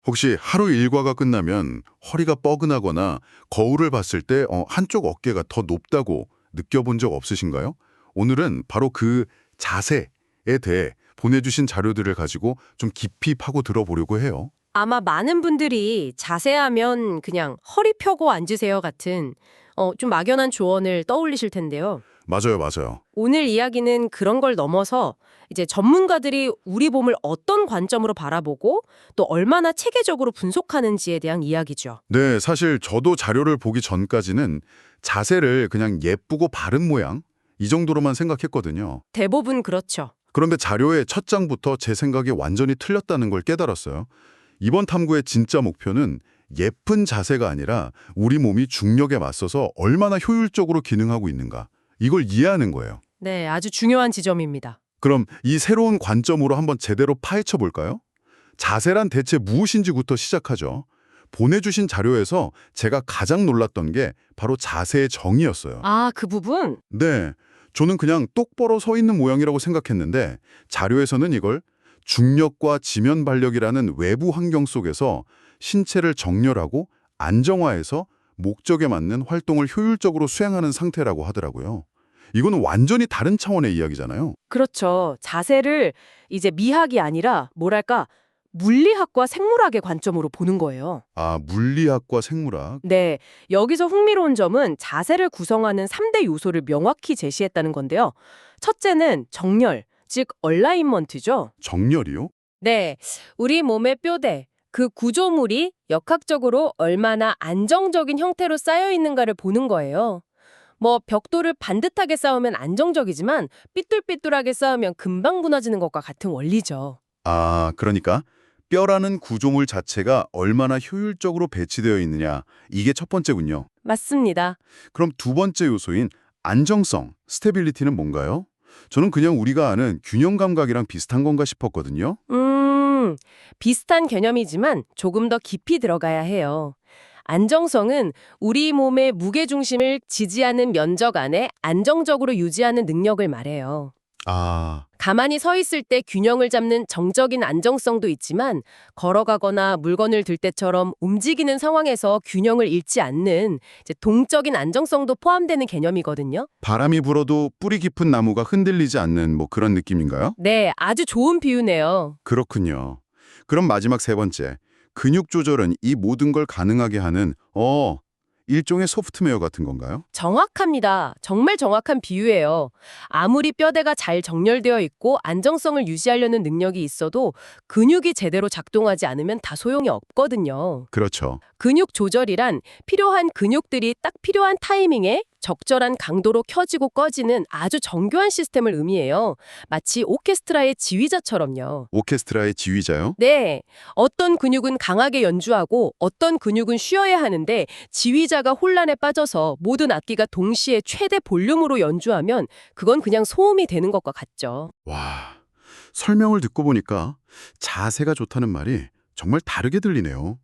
혹시 하루 일과가 끝나면 허리가 뻐근하거나 거울을 봤을 때 한쪽 어깨가 더 높다고 느껴본 적 없으신가요? 오늘은 바로 그 자세에 대해 보내주신 자료들을 가지고 좀 깊이 파고 들어보려고 해요. 아마 많은 분들이 자세하면 그냥 허리 펴고 앉으세요 같은 좀 막연한 조언을 떠올리실 텐데요. 맞아요, 맞아요. 오늘 이야기는 그런 걸 넘어서 이제 전문가들이 우리 몸을 어떤 관점으로 바라보고 또 얼마나 체계적으로 분석하는지에 대한 이야기죠. 네, 사실 저도 자료를 보기 전까지는 자세를 그냥 예쁘고 바른 모양 이 정도로만 생각했거든요. 대부분 그렇죠. 그런데 자료의 첫 장부터 제 생각이 완전히 틀렸다는 걸 깨달았어요. 이번 탐구의 진짜 목표는 예쁜 자세가 아니라 우리 몸이 중력에 맞서서 얼마나 효율적으로 기능하고 있는가, 이걸 이해하는 거예요. 네, 아주 중요한 지점입니다. 그럼 이 새로운 관점으로 한번 제대로 파헤쳐 볼까요? 자세란 대체 무엇인지부터 시작하죠. 보내주신 자료에서 제가 가장 놀랐던 게 바로 자세의 정의였어요. 아, 그 부분? 네, 저는 그냥 똑바로 서 있는 모양이라고 생각했는데 자료에서는 이걸 중력과 지면 발력이라는 외부 환경 속에서 신체를 정렬하고 안정화해서 목적에 맞는 활동을 효율적으로 수행하는 상태라고 하더라고요. 이건 완전히 다른 차원의 이야기잖아요. 그렇죠. 자세를 이제 미학이 아니라 뭐랄까 물리학과 생물학의 관점으로 보는 거예요. 아, 물리학과 생물학. 네, 여기서 흥미로운 점은 자세를 구성하는 3대 요소를 명확히 제시했다는 건데요. 첫째는 정렬, 즉 얼라인먼트죠. 정렬이요? 네, 우리 몸의 뼈대, 그 구조물이 역학적으로 얼마나 안정적인 형태로 쌓여 있는가를 보는 거예요. 뭐 벽돌을 반듯하게 쌓으면 안정적이지만 삐뚤삐뚤하게 쌓으면 금방 무너지는 것과 같은 원리죠. 아, 그러니까 뼈라는 구조물 자체가 얼마나 효율적으로 배치되어 있느냐, 이게 첫 번째군요. 맞습니다. 그럼 두 번째 요소인 안정성, 스테빌리티는 뭔가요? 저는 그냥 우리가 아는 균형 감각이랑 비슷한 건가 싶었거든요. 비슷한 개념이지만 조금 더 깊이 들어가야 해요. 안정성은 우리 몸의 무게중심을 지지하는 면적 안에 안정적으로 유지하는 능력을 말해요. 아, 가만히 서 있을 때 균형을 잡는 정적인 안정성도 있지만 걸어가거나 물건을 들 때처럼 움직이는 상황에서 균형을 잃지 않는 이제 동적인 안정성도 포함되는 개념이거든요. 바람이 불어도 뿌리 깊은 나무가 흔들리지 않는 뭐 그런 느낌인가요? 네, 아주 좋은 비유네요. 그렇군요. 그럼 마지막 세 번째, 근육 조절은 이 모든 걸 가능하게 하는 일종의 소프트웨어 같은 건가요? 정확합니다. 정말 정확한 비유예요. 아무리 뼈대가 잘 정렬되어 있고 안정성을 유지하려는 능력이 있어도 근육이 제대로 작동하지 않으면 다 소용이 없거든요. 그렇죠. 근육 조절이란 필요한 근육들이 딱 필요한 타이밍에 적절한 강도로 켜지고 꺼지는 아주 정교한 시스템을 의미해요. 마치 오케스트라의 지휘자처럼요. 오케스트라의 지휘자요? 네, 어떤 근육은 강하게 연주하고 어떤 근육은 쉬어야 하는데 지휘자가 혼란에 빠져서 모든 악기가 동시에 최대 볼륨으로 연주하면 그건 그냥 소음이 되는 것과 같죠. 와, 설명을 듣고 보니까 자세가 좋다는 말이 정말 다르게 들리네요.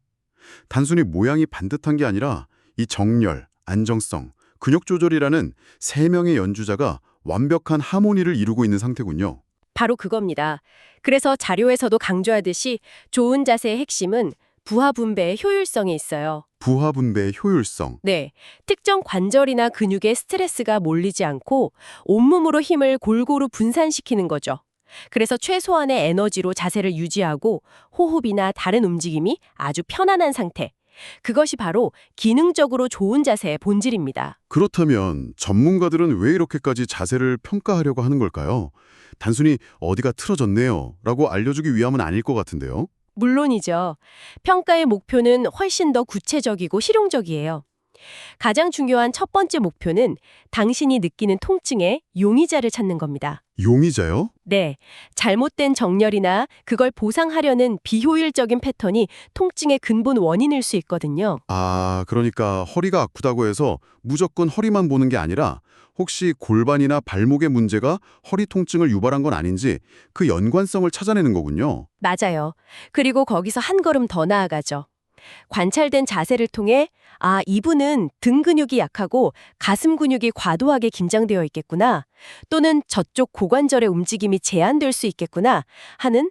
단순히 모양이 반듯한 게 아니라 이 정렬, 안정성, 근육 조절이라는 세 명의 연주자가 완벽한 하모니를 이루고 있는 상태군요. 바로 그겁니다. 그래서 자료에서도 강조하듯이 좋은 자세의 핵심은 부하 분배의 효율성에 있어요. 부하 분배의 효율성. 네, 특정 관절이나 근육에 스트레스가 몰리지 않고 온몸으로 힘을 골고루 분산시키는 거죠. 그래서 최소한의 에너지로 자세를 유지하고 호흡이나 다른 움직임이 아주 편안한 상태. 그것이 바로 기능적으로 좋은 자세의 본질입니다. 그렇다면 전문가들은 왜 이렇게까지 자세를 평가하려고 하는 걸까요? 단순히 어디가 틀어졌네요 라고 알려주기 위함은 아닐 것 같은데요. 물론이죠. 평가의 목표는 훨씬 더 구체적이고 실용적이에요. 가장 중요한 첫 번째 목표는 당신이 느끼는 통증의 용의자를 찾는 겁니다. 용의자요? 네, 잘못된 정렬이나 그걸 보상하려는 비효율적인 패턴이 통증의 근본 원인일 수 있거든요. 아, 그러니까 허리가 아프다고 해서 무조건 허리만 보는 게 아니라 혹시 골반이나 발목의 문제가 허리 통증을 유발한 건 아닌지 그 연관성을 찾아내는 거군요. 맞아요. 그리고 거기서 한 걸음 더 나아가죠. 관찰된 자세를 통해 이분은 등 근육이 약하고 가슴 근육이 과도하게 긴장되어 있겠구나. 또는 저쪽 고관절의 움직임이 제한될 수 있겠구나 하는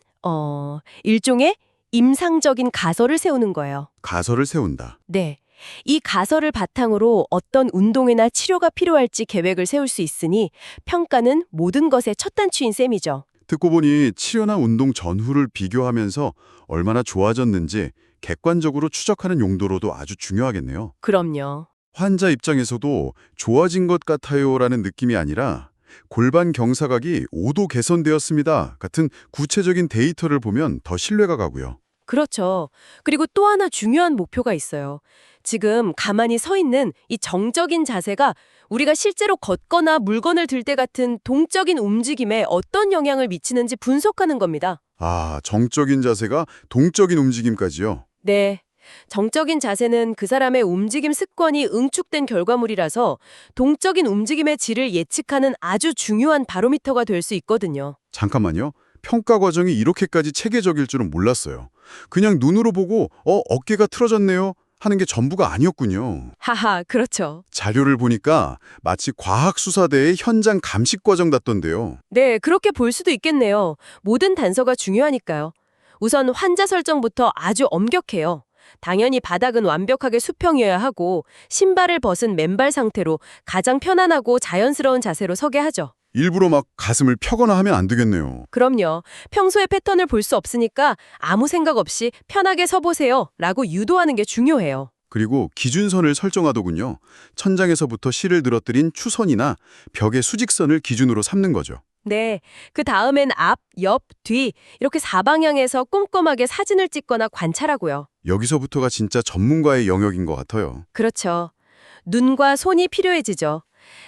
일종의 임상적인 가설을 세우는 거예요. 가설을 세운다. 네. 이 가설을 바탕으로 어떤 운동이나 치료가 필요할지 계획을 세울 수 있으니 평가는 모든 것의 첫 단추인 셈이죠. 듣고 보니 치료나 운동 전후를 비교하면서 얼마나 좋아졌는지 객관적으로 추적하는 용도로도 아주 중요하겠네요. 그럼요. 환자 입장에서도 좋아진 것 같아요라는 느낌이 아니라 골반 경사각이 5도 개선되었습니다 같은 구체적인 데이터를 보면 더 신뢰가 가고요. 그렇죠. 그리고 또 하나 중요한 목표가 있어요. 지금 가만히 서 있는 이 정적인 자세가 우리가 실제로 걷거나 물건을 들 때 같은 동적인 움직임에 어떤 영향을 미치는지 분석하는 겁니다. 아, 정적인 자세가 동적인 움직임까지요. 네. 정적인 자세는 그 사람의 움직임 습관이 응축된 결과물이라서 동적인 움직임의 질을 예측하는 아주 중요한 바로미터가 될 수 있거든요. 잠깐만요. 평가 과정이 이렇게까지 체계적일 줄은 몰랐어요. 그냥 눈으로 보고 어깨가 틀어졌네요 하는 게 전부가 아니었군요. 하하, 그렇죠. 자료를 보니까 마치 과학수사대의 현장 감식 과정 같던데요. 네, 그렇게 볼 수도 있겠네요. 모든 단서가 중요하니까요. 우선 환자 설정부터 아주 엄격해요. 당연히 바닥은 완벽하게 수평이어야 하고 신발을 벗은 맨발 상태로 가장 편안하고 자연스러운 자세로 서게 하죠. 일부러 막 가슴을 펴거나 하면 안 되겠네요. 그럼요. 평소에 패턴을 볼 수 없으니까 아무 생각 없이 편하게 서보세요 라고 유도하는 게 중요해요. 그리고 기준선을 설정하더군요. 천장에서부터 실을 늘어뜨린 추선이나 벽의 수직선을 기준으로 삼는 거죠. 네. 그 다음엔 앞, 옆, 뒤 이렇게 사방향에서 꼼꼼하게 사진을 찍거나 관찰하고요. 여기서부터가 진짜 전문가의 영역인 것 같아요. 그렇죠. 눈과 손이 필요해지죠.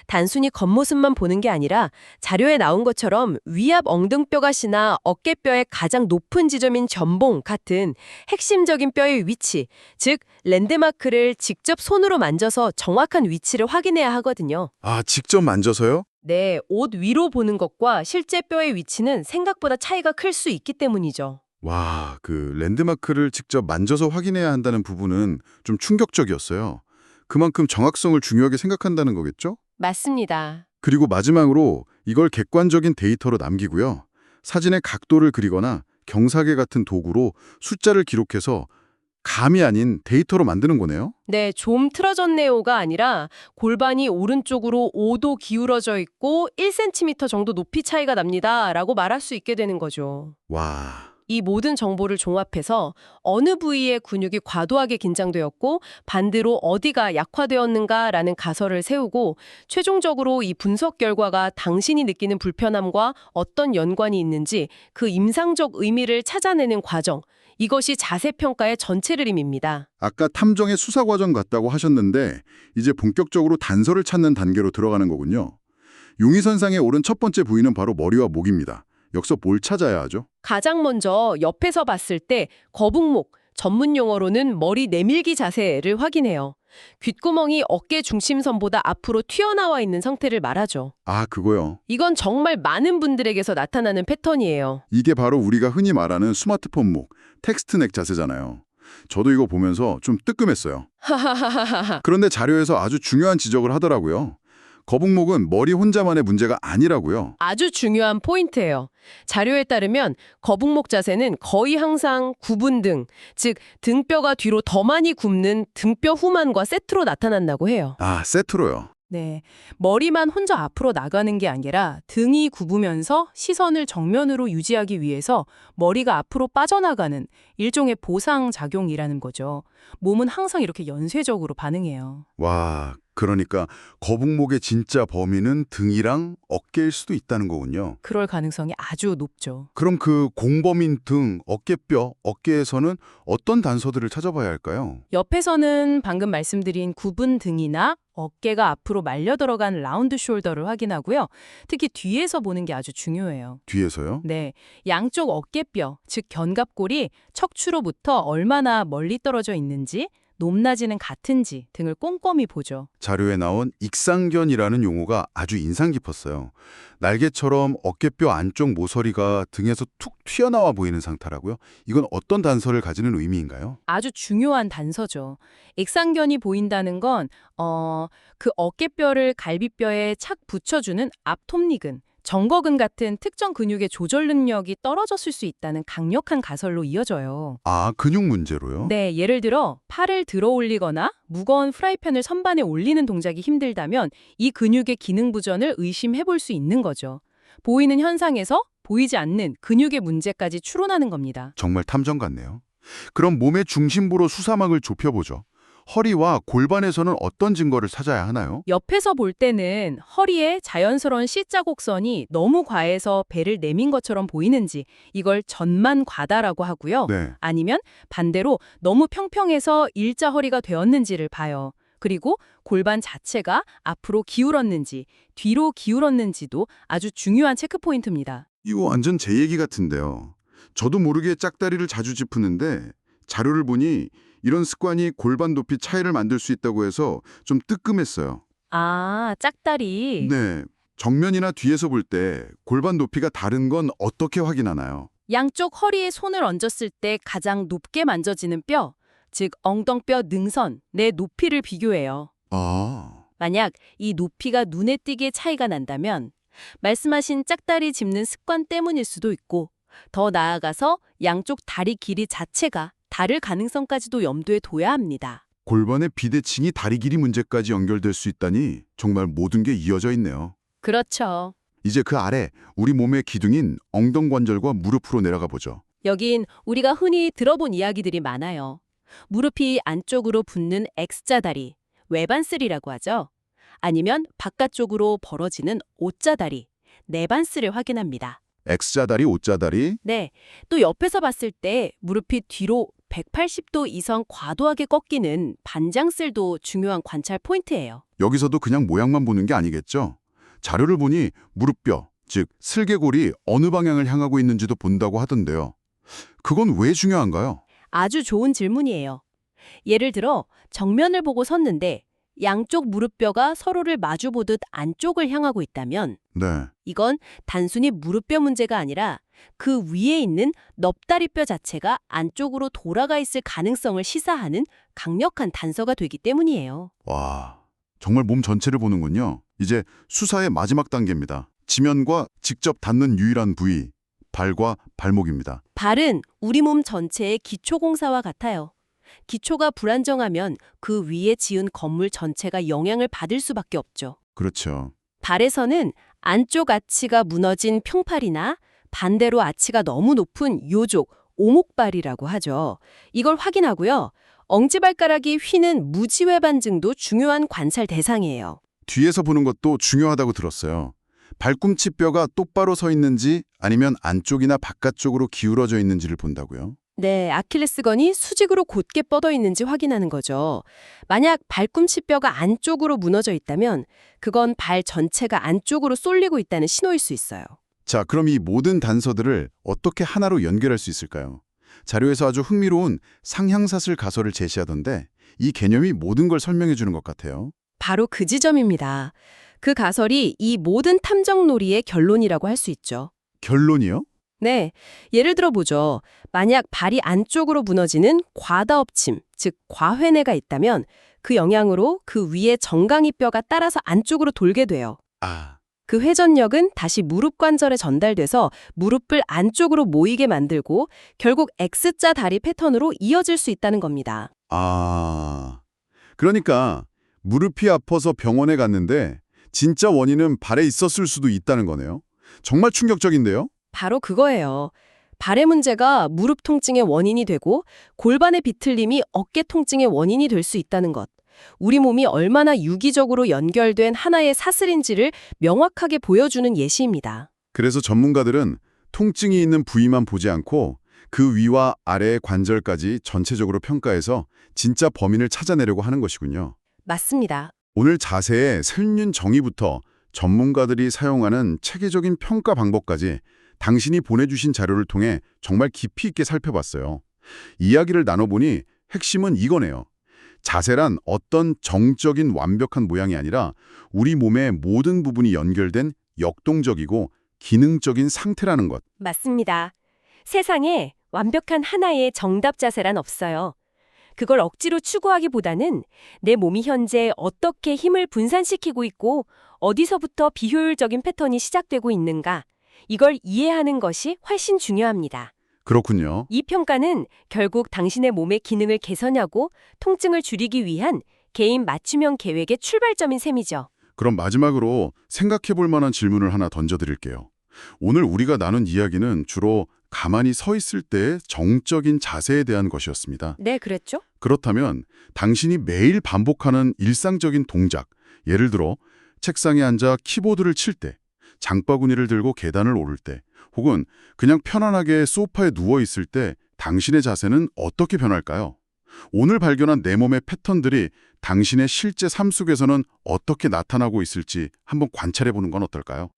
단순히 겉모습만 보는 게 아니라 자료에 나온 것처럼 위압 엉등뼈가시나 어깨뼈의 가장 높은 지점인 전봉 같은 핵심적인 뼈의 위치, 즉 랜드마크를 직접 손으로 만져서 정확한 위치를 확인해야 하거든요. 아, 직접 만져서요? 네, 옷 위로 보는 것과 실제 뼈의 위치는 생각보다 차이가 클 수 있기 때문이죠. 와, 그 랜드마크를 직접 만져서 확인해야 한다는 부분은 좀 충격적이었어요. 그만큼 정확성을 중요하게 생각한다는 거겠죠? 맞습니다. 그리고 마지막으로 이걸 객관적인 데이터로 남기고요. 사진의 각도를 그리거나 경사계 같은 도구로 숫자를 기록해서 감이 아닌 데이터로 만드는 거네요. 네, 좀 틀어졌네요가 아니라 골반이 오른쪽으로 5도 기울어져 있고 1cm 정도 높이 차이가 납니다 라고 말할 수 있게 되는 거죠. 와, 이 모든 정보를 종합해서 어느 부위의 근육이 과도하게 긴장되었고 반대로 어디가 약화되었는가라는 가설을 세우고 최종적으로 이 분석 결과가 당신이 느끼는 불편함과 어떤 연관이 있는지 그 임상적 의미를 찾아내는 과정, 이것이 자세평가의 전체 그림입니다. 아까 탐정의 수사 과정 같다고 하셨는데 이제 본격적으로 단서를 찾는 단계로 들어가는 거군요. 용의선상에 오른 첫 번째 부위는 바로 머리와 목입니다. 여기서 뭘 찾아야 하죠? 가장 먼저 옆에서 봤을 때 거북목, 전문 용어로는 머리 내밀기 자세를 확인해요. 귓구멍이 어깨 중심선보다 앞으로 튀어나와 있는 상태를 말하죠. 아, 그거요. 이건 정말 많은 분들에게서 나타나는 패턴이에요. 이게 바로 우리가 흔히 말하는 스마트폰 목, 텍스트넥 자세잖아요. 저도 이거 보면서 좀 뜨끔했어요. 그런데 자료에서 아주 중요한 지적을 하더라고요. 거북목은 머리 혼자만의 문제가 아니라고요. 아주 중요한 포인트예요. 자료에 따르면 거북목 자세는 거의 항상 구분등, 즉 등뼈가 뒤로 더 많이 굽는 등뼈 후만과 세트로 나타난다고 해요. 아, 세트로요. 네, 머리만 혼자 앞으로 나가는 게 아니라 등이 굽으면서 시선을 정면으로 유지하기 위해서 머리가 앞으로 빠져나가는 일종의 보상 작용이라는 거죠. 몸은 항상 이렇게 연쇄적으로 반응해요. 와, 그러니까 거북목의 진짜 범위는 등이랑 어깨일 수도 있다는 거군요. 그럴 가능성이 아주 높죠. 그럼 그 공범인 등, 어깨뼈, 어깨에서는 어떤 단서들을 찾아봐야 할까요? 옆에서는 방금 말씀드린 굽은 등이나 어깨가 앞으로 말려 들어간 라운드 숄더를 확인하고요. 특히 뒤에서 보는 게 아주 중요해요. 뒤에서요? 네, 양쪽 어깨뼈, 즉 견갑골이 척추로부터 얼마나 멀리 떨어져 있는지, 높낮이는 같은지 등을 꼼꼼히 보죠. 자료에 나온 익상견이라는 용어가 아주 인상 깊었어요. 날개처럼 어깨뼈 안쪽 모서리가 등에서 툭 튀어나와 보이는 상태라고요? 이건 어떤 단서를 가지는 의미인가요? 아주 중요한 단서죠. 액상견이 보인다는 건 그 어깨뼈를 갈비뼈에 착 붙여주는 앞톱니근, 정거근 같은 특정 근육의 조절 능력이 떨어졌을 수 있다는 강력한 가설로 이어져요. 아, 근육 문제로요? 네, 예를 들어 팔을 들어 올리거나 무거운 프라이팬을 선반에 올리는 동작이 힘들다면 이 근육의 기능 부전을 의심해 볼 수 있는 거죠. 보이는 현상에서 보이지 않는 근육의 문제까지 추론하는 겁니다. 정말 탐정 같네요. 그럼 몸의 중심부로 수사막을 좁혀보죠. 허리와 골반에서는 어떤 증거를 찾아야 하나요? 옆에서 볼 때는 허리에 자연스러운 C자곡선이 너무 과해서 배를 내민 것처럼 보이는지 이걸 전만과다라고 하고요. 네. 아니면 반대로 너무 평평해서 일자 허리가 되었는지를 봐요. 그리고 골반 자체가 앞으로 기울었는지 뒤로 기울었는지도 아주 중요한 체크포인트입니다. 이거 완전 제 얘기 같은데요. 저도 모르게 짝다리를 자주 짚는데 자료를 보니 이런 습관이 골반 높이 차이를 만들 수 있다고 해서 좀 뜨끔했어요. 아, 짝다리. 네. 정면이나 뒤에서 볼 때 골반 높이가 다른 건 어떻게 확인하나요? 양쪽 허리에 손을 얹었을 때 가장 높게 만져지는 뼈, 즉 엉덩뼈 능선, 내 높이를 비교해요. 아, 만약 이 높이가 눈에 띄게 차이가 난다면 말씀하신 짝다리 짚는 습관 때문일 수도 있고 더 나아가서 양쪽 다리 길이 자체가 다를 가능성까지도 염두에 둬야 합니다. 골반의 비대칭이 다리 길이 문제까지 연결될 수 있다니 정말 모든 게 이어져 있네요. 그렇죠. 이제 그 아래 우리 몸의 기둥인 엉덩관절과 무릎으로 내려가 보죠. 여긴 우리가 흔히 들어본 이야기들이 많아요. 무릎이 안쪽으로 붙는 X자 다리, 외반슬이라고 하죠. 아니면 바깥쪽으로 벌어지는 O자 다리, 내반슬을 확인합니다. X자다리, O자다리. 네, 또 옆에서 봤을 때 무릎이 뒤로 180도 이상 과도하게 꺾이는 반장슬도 중요한 관찰 포인트예요. 여기서도 그냥 모양만 보는 게 아니겠죠? 자료를 보니 무릎뼈, 즉 슬개골이 어느 방향을 향하고 있는지도 본다고 하던데요. 그건 왜 중요한가요? 아주 좋은 질문이에요. 예를 들어 정면을 보고 섰는데 양쪽 무릎뼈가 서로를 마주보듯 안쪽을 향하고 있다면 네, 이건 단순히 무릎뼈 문제가 아니라 그 위에 있는 넙다리뼈 자체가 안쪽으로 돌아가 있을 가능성을 시사하는 강력한 단서가 되기 때문이에요. 와, 정말 몸 전체를 보는군요. 이제 수사의 마지막 단계입니다. 지면과 직접 닿는 유일한 부위, 발과 발목입니다. 발은 우리 몸 전체의 기초공사와 같아요. 기초가 불안정하면 그 위에 지은 건물 전체가 영향을 받을 수밖에 없죠. 그렇죠. 발에서는 안쪽 아치가 무너진 평팔이나 반대로 아치가 너무 높은 요족, 오목발이라고 하죠. 이걸 확인하고요. 엄지발가락이 휘는 무지외 반증도 중요한 관찰 대상이에요. 뒤에서 보는 것도 중요하다고 들었어요. 발꿈치 뼈가 똑바로 서 있는지 아니면 안쪽이나 바깥쪽으로 기울어져 있는지를 본다고요. 네, 아킬레스건이 수직으로 곧게 뻗어 있는지 확인하는 거죠. 만약 발꿈치 뼈가 안쪽으로 무너져 있다면 그건 발 전체가 안쪽으로 쏠리고 있다는 신호일 수 있어요. 자, 그럼 이 모든 단서들을 어떻게 하나로 연결할 수 있을까요? 자료에서 아주 흥미로운 상향사슬 가설을 제시하던데 이 개념이 모든 걸 설명해 주는 것 같아요. 바로 그 지점입니다. 그 가설이 이 모든 탐정놀이의 결론이라고 할 수 있죠. 결론이요? 네, 예를 들어 보죠. 만약 발이 안쪽으로 무너지는 과다엎침, 즉 과회내가 있다면 그 영향으로 그 위에 정강이 뼈가 따라서 안쪽으로 돌게 돼요. 아, 그 회전력은 다시 무릎 관절에 전달돼서 무릎을 안쪽으로 모이게 만들고 결국 X자 다리 패턴으로 이어질 수 있다는 겁니다. 그러니까 무릎이 아파서 병원에 갔는데 진짜 원인은 발에 있었을 수도 있다는 거네요. 정말 충격적인데요? 바로 그거예요. 발의 문제가 무릎 통증의 원인이 되고 골반의 비틀림이 어깨 통증의 원인이 될 수 있다는 것. 우리 몸이 얼마나 유기적으로 연결된 하나의 사슬인지를 명확하게 보여주는 예시입니다. 그래서 전문가들은 통증이 있는 부위만 보지 않고 그 위와 아래의 관절까지 전체적으로 평가해서 진짜 범인을 찾아내려고 하는 것이군요. 맞습니다. 오늘 자세의 설문 정의부터 전문가들이 사용하는 체계적인 평가 방법까지 당신이 보내주신 자료를 통해 정말 깊이 있게 살펴봤어요. 이야기를 나눠보니 핵심은 이거네요. 자세란 어떤 정적인 완벽한 모양이 아니라 우리 몸의 모든 부분이 연결된 역동적이고 기능적인 상태라는 것. 맞습니다. 세상에 완벽한 하나의 정답 자세란 없어요. 그걸 억지로 추구하기보다는 내 몸이 현재 어떻게 힘을 분산시키고 있고 어디서부터 비효율적인 패턴이 시작되고 있는가? 이걸 이해하는 것이 훨씬 중요합니다. 그렇군요. 이 평가는 결국 당신의 몸의 기능을 개선하고 통증을 줄이기 위한 개인 맞춤형 계획의 출발점인 셈이죠. 그럼 마지막으로 생각해 볼 만한 질문을 하나 던져드릴게요. 오늘 우리가 나눈 이야기는 주로 가만히 서 있을 때의 정적인 자세에 대한 것이었습니다. 네, 그랬죠? 그렇다면 당신이 매일 반복하는 일상적인 동작, 예를 들어 책상에 앉아 키보드를 칠 때, 장바구니를 들고 계단을 오를 때, 혹은 그냥 편안하게 소파에 누워 있을 때 당신의 자세는 어떻게 변할까요? 오늘 발견한 내 몸의 패턴들이 당신의 실제 삶 속에서는 어떻게 나타나고 있을지 한번 관찰해 보는 건 어떨까요?